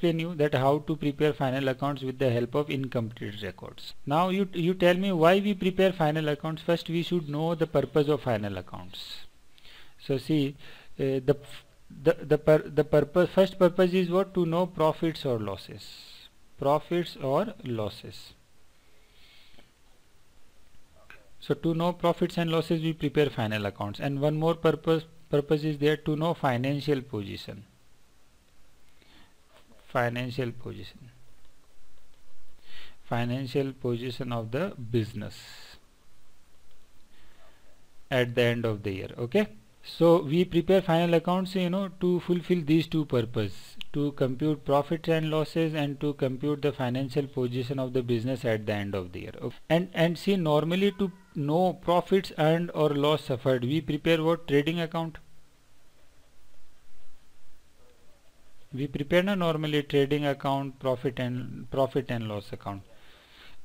explain you that how to prepare final accounts with the help of incomplete records. Now you tell me why we prepare final accounts. First we should know the purpose of final accounts. So see, the first purpose is what? To know profits or losses. Profits or losses. So to know profits and losses we prepare final accounts. And one more purpose is there, to know financial position. Financial position of the business at the end of the year. Okay. So we prepare final accounts, to fulfill these two purposes, to compute profits and losses and to compute the financial position of the business at the end of the year. Okay. And see, normally to know profits earned or loss suffered, we prepare what? Trading account. We prepare normally trading account, profit and loss account.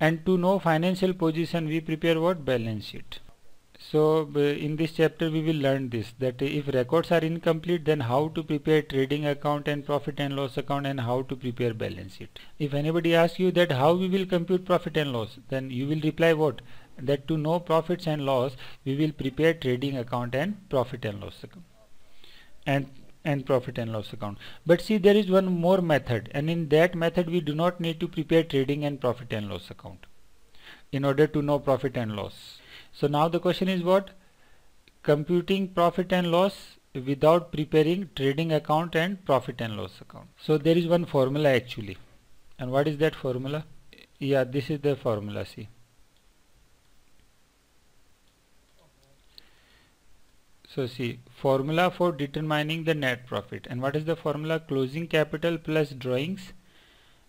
And to know financial position, we prepare what? Balance sheet. So in this chapter we will learn this, that if records are incomplete, then how to prepare trading account and profit and loss account, and how to prepare balance sheet. If anybody asks you that how we will compute profit and loss, then you will reply what? That to know profits and loss, we will prepare trading account and profit and loss account. And profit and loss account. But see, there is one more method, and in that method we do not need to prepare trading and profit and loss account in order to know profit and loss. So now the question is what? Computing profit and loss without preparing trading account and profit and loss account. So there is one formula actually. And what is that formula? Yeah, this is the formula. See. So see, formula for determining the net profit. And what is the formula? Closing capital plus drawings,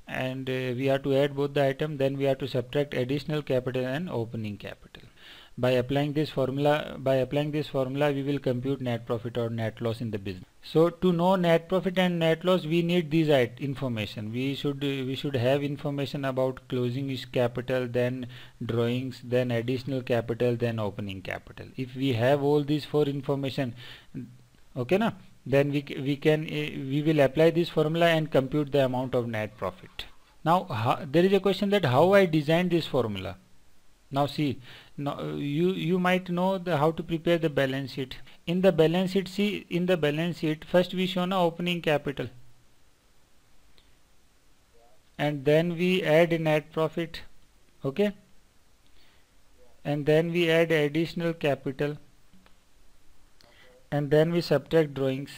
and we have to add both the item, then we have to subtract additional capital and opening capital. By applying this formula, we will compute net profit or net loss in the business. So to know net profit and net loss, we need these information. We should have information about closing capital, then drawings, then additional capital, then opening capital. If we have all these four information, okay na, then we will apply this formula and compute the amount of net profit. Now there is a question that how I designed this formula. Now see, you might know how to prepare the balance sheet. In the balance sheet, first we show now opening capital, and then we add net profit, okay, and then we add additional capital, and then we subtract drawings,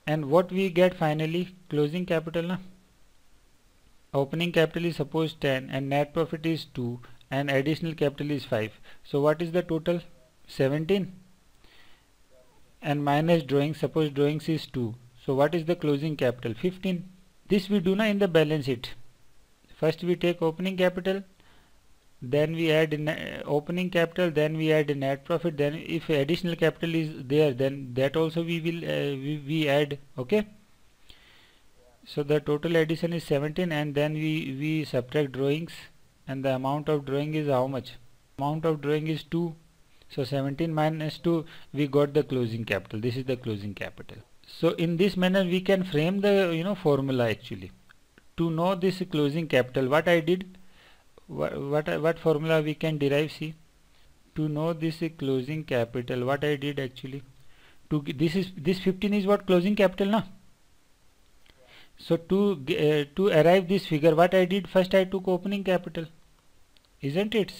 and what we get finally? Closing capital na? Opening capital is suppose 10 and net profit is 2 and additional capital is 5. So what is the total? 17, and minus drawings, suppose drawings is 2. So what is the closing capital? 15. This we do now in the balance sheet. First we take opening capital, then we add opening capital, then we add net profit, then if additional capital is there, then that also we will we add, okay. So the total addition is 17, and then we subtract drawings, and the amount of drawing is how much? Amount of drawing is 2. So 17 minus 2, we got the closing capital. This is the closing capital. So in this manner we can frame the formula actually. To know this closing capital, what I did, what formula we can derive? See, to know this closing capital, what I did actually, this 15 is what? Closing capital na. So to arrive this figure, what I did, first I took opening capital, isn't it?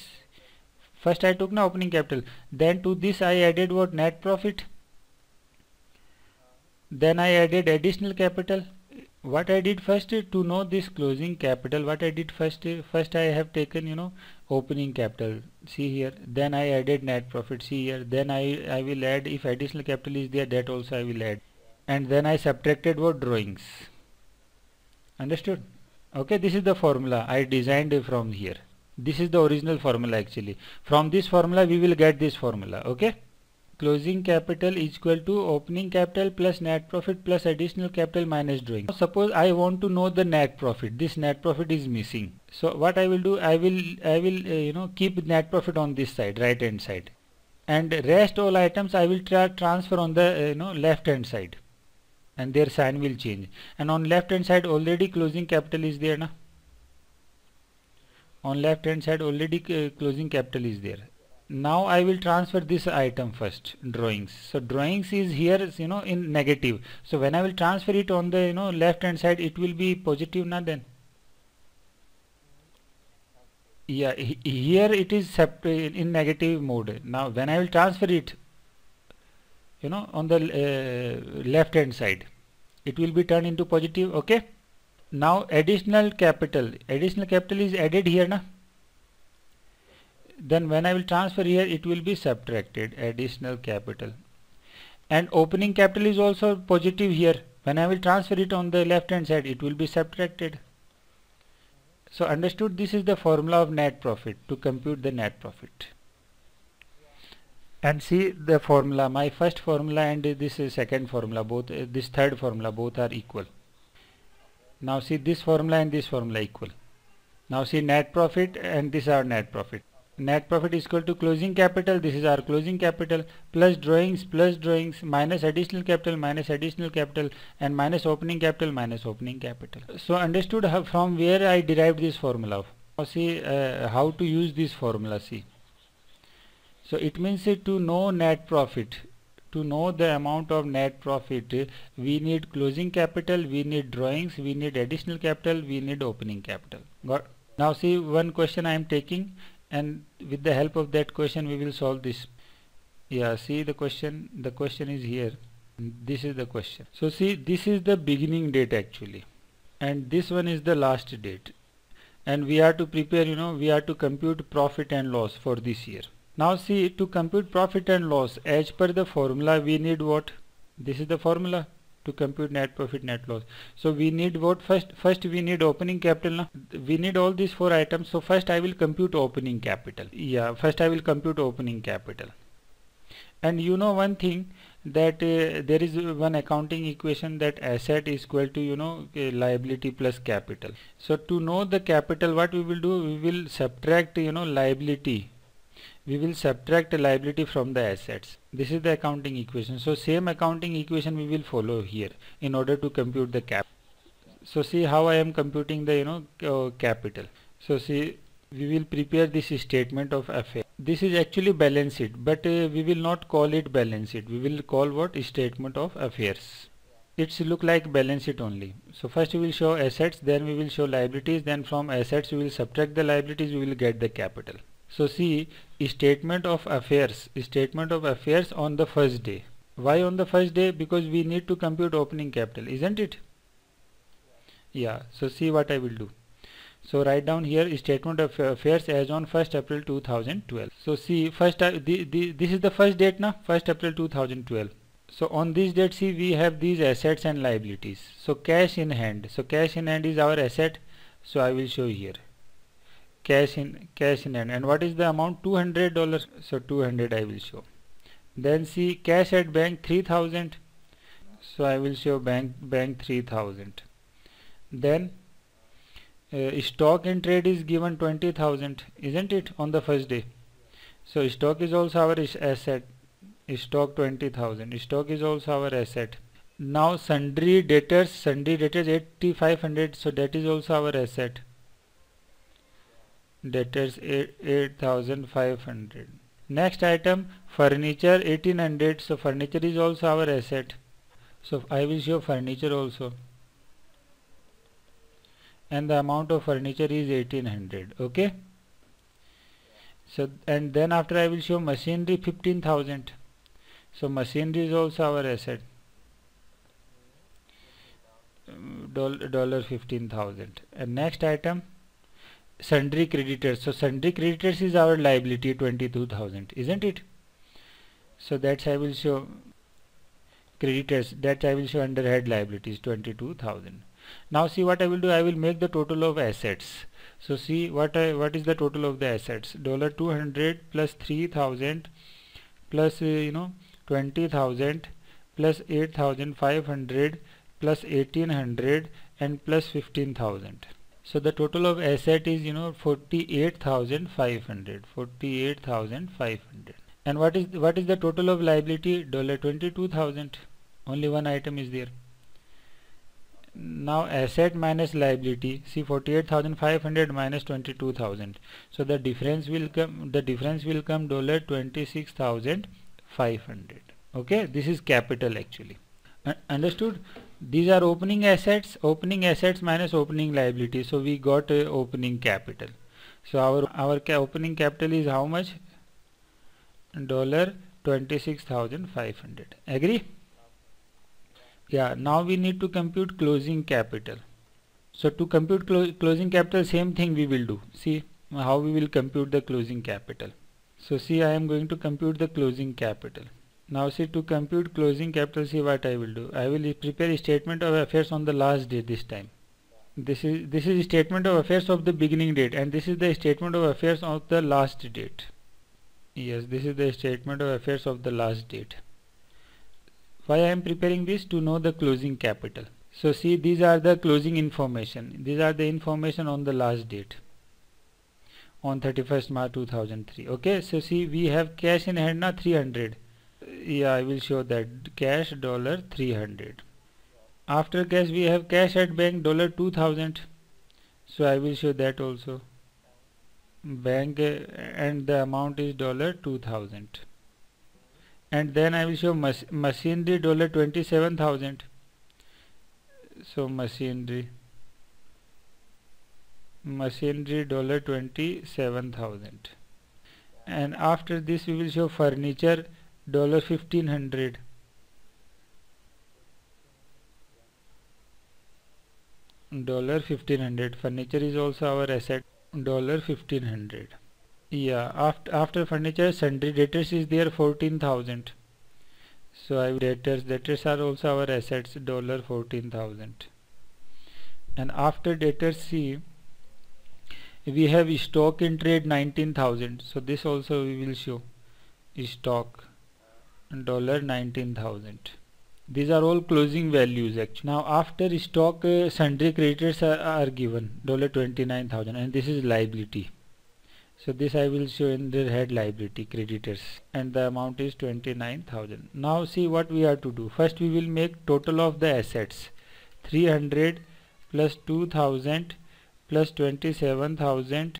First I took opening capital, then to this I added what? Net profit, then I added additional capital. What I did first, to know this closing capital, what I did first I have taken opening capital, see here, then I added net profit, see here, then I will add, if additional capital is there, that also I will add, and then I subtracted what? Drawings. Understood? Okay, this is the formula I designed from here. This is the original formula actually. From this formula we will get this formula, okay. Closing capital is equal to opening capital plus net profit plus additional capital minus drawing. Now suppose I want to know the net profit. This net profit is missing. So what I will do, I will keep net profit on this side, right hand side, and rest all items I will transfer on the left hand side. and their sign will change. And on left hand side already closing capital is there, na? On left hand side already closing capital is there. Now I will transfer this item first, drawings. So drawings is here, in negative. So when I will transfer it on the left hand side, it will be positive, na? Then yeah, here it is in negative mode. Now when I will transfer it on the left hand side, it will be turned into positive. Okay, now additional capital is added here, na? Then when I will transfer here, it will be subtracted, additional capital. And opening capital is also positive here. When I will transfer it on the left hand side, it will be subtracted. So understood, this is the formula of net profit to compute the net profit. And see the formula, my first formula and this second formula, both this third formula, both are equal. Now see this formula and this formula equal. Now see net profit and this are net profit. Net profit is equal to closing capital, this is our closing capital, plus drawings, minus additional capital, and minus opening capital. So understood from where I derived this formula. Now see how to use this formula. See, so it means to know net profit, to know the amount of net profit, we need closing capital, we need drawings, we need additional capital, we need opening capital. Got? Now see one question I am taking, and with the help of that question we will solve this. Yeah, see the question is here. This is the question. So see, this is the beginning date actually, and this one is the last date, and we are to prepare, we are to compute profit and loss for this year. Now see, to compute profit and loss as per the formula, we need what? This is the formula to compute net profit, net loss. So we need what? First we need opening capital, na? We need all these four items. So first I will compute opening capital. Yeah, first I will compute opening capital. And one thing, that there is one accounting equation that asset is equal to liability plus capital. So to know the capital, what we will do, we will subtract liability. We will subtract liability from the assets. This is the accounting equation. So same accounting equation we will follow here in order to compute the cap. So see how I am computing the capital. So see, we will prepare this statement of affairs. This is actually balance sheet, but we will not call it balance sheet. We will call what? Statement of affairs. It's look like balance sheet only. So first we will show assets, then we will show liabilities, then from assets we will subtract the liabilities, we will get the capital. So see, statement of affairs on the first day. Why on the first day? Because we need to compute opening capital, isn't it? Yeah, so see what I will do. So write down here statement of affairs as on 1st April 2012. So see, this is the first date, na? 1st April 2012. So on this date, see, we have these assets and liabilities. So cash in hand. So cash in hand is our asset. So I will show here. Cash in hand, and what is the amount? $200. So 200 I will show. Then see, cash at bank 3000. So I will show bank 3000. Then stock in trade is given 20,000, isn't it, on the first day? So stock is also our asset. Stock 20,000. Stock is also our asset. Now sundry debtors 8,500. So that is also our asset. Debtors 8,500. Next item, furniture 1,800. So furniture is also our asset. So I will show furniture also. And the amount of furniture is 1,800. Okay. So and then after I will show machinery 15,000. So machinery is also our asset. $15,000. And next item, sundry creditors. So sundry creditors is our liability 22,000, isn't it? So that's I will show creditors, that I will show under head liabilities 22,000. Now see what I will do, I will make the total of assets. So see what is the total of the assets? $200 plus 3,000 plus 20,000 plus 8,500 plus 1,800 and plus 15,000. So the total of asset is 48,500. 48,500. And what is the total of liability? $22,000. Only one item is there. Now asset minus liability, see 48,500 minus 22,000. So the difference will come $26,500. Okay, this is capital actually. Understood? These are opening assets minus opening liability. So we got opening capital. So our opening capital is how much? $26,500. Agree? Yeah, now we need to compute closing capital. So to compute closing capital, same thing we will do. See how we will compute the closing capital. So see, I am going to compute the closing capital. Now see, to compute closing capital, see what I will do. I will prepare a statement of affairs on the last date this time. This is statement of affairs of the beginning date, and this is the statement of affairs of the last date. Yes, this is the statement of affairs of the last date. Why I am preparing this? To know the closing capital. So see, these are the closing information. These are the information on the last date, on 31st March 2003. Okay, so see, we have cash in hand now 300. Yeah, I will show that. Cash $300. After cash we have cash at bank $2,000. So I will show that also. Bank and the amount is $2,000. And then I will show machinery $27,000. So machinery $27,000. And after this we will show furniture $1,500. $1,500. Furniture is also our asset. $1,500. Yeah, after furniture, sundry debtors is there 14,000. So I debtors are also our assets, $14,000. And after debtors, see, we have stock in trade 19,000. So this also we will show stock $19,000. These are all closing values actually. Now after stock, sundry creditors are given $29,000, and this is liability. So this I will show in the head liability creditors, and the amount is 29,000. Now see what we have to do. First we will make total of the assets. 300 plus 2,000 plus 27,000